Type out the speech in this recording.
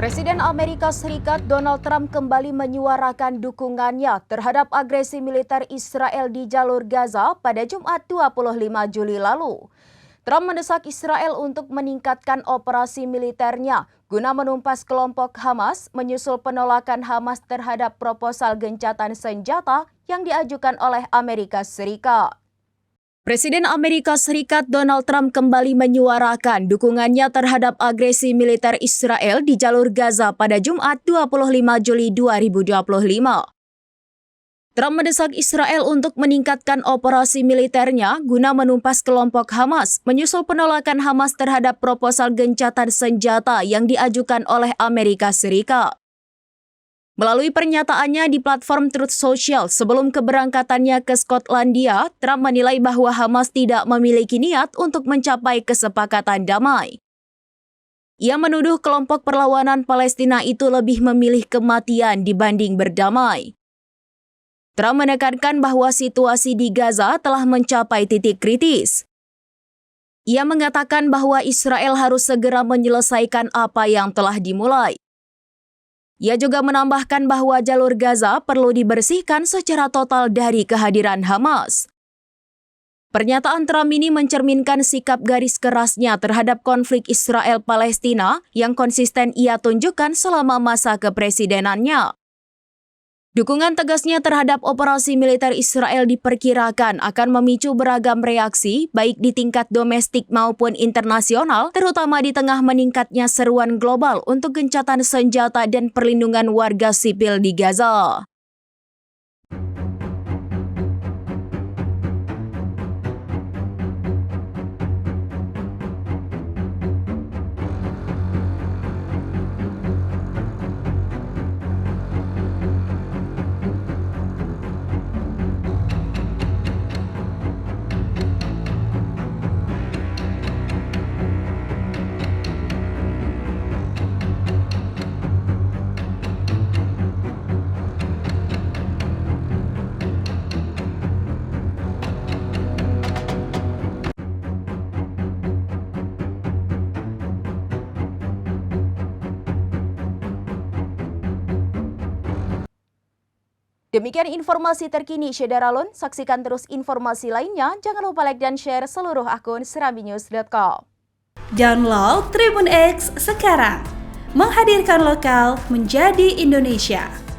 Presiden Amerika Serikat Donald Trump kembali menyuarakan dukungannya terhadap agresi militer Israel di jalur Gaza pada Jumat 25 Juli lalu. Trump mendesak Israel untuk meningkatkan operasi militernya guna menumpas kelompok Hamas menyusul penolakan Hamas terhadap proposal gencatan senjata yang diajukan oleh Amerika Serikat. Presiden Amerika Serikat Donald Trump kembali menyuarakan dukungannya terhadap agresi militer Israel di jalur Gaza pada Jumat 25 Juli 2025. Trump mendesak Israel untuk meningkatkan operasi militernya guna menumpas kelompok Hamas menyusul penolakan Hamas terhadap proposal gencatan senjata yang diajukan oleh Amerika Serikat. Melalui pernyataannya di platform Truth Social sebelum keberangkatannya ke Skotlandia, Trump menilai bahwa Hamas tidak memiliki niat untuk mencapai kesepakatan damai. Ia menuduh kelompok perlawanan Palestina itu lebih memilih kematian dibanding berdamai. Trump menekankan bahwa situasi di Gaza telah mencapai titik kritis. Ia mengatakan bahwa Israel harus segera menyelesaikan apa yang telah dimulai. Ia juga menambahkan bahwa jalur Gaza perlu dibersihkan secara total dari kehadiran Hamas. Pernyataan Trump ini mencerminkan sikap garis kerasnya terhadap konflik Israel-Palestina yang konsisten ia tunjukkan selama masa kepresidenannya. Dukungan tegasnya terhadap operasi militer Israel diperkirakan akan memicu beragam reaksi, baik di tingkat domestik maupun internasional, terutama di tengah meningkatnya seruan global untuk gencatan senjata dan perlindungan warga sipil di Gaza. Demikian informasi terkini Syederalun. Saksikan terus informasi lainnya. Jangan lupa like dan share seluruh akun serambinews.com. Download Tribun X sekarang. Menghadirkan lokal menjadi Indonesia.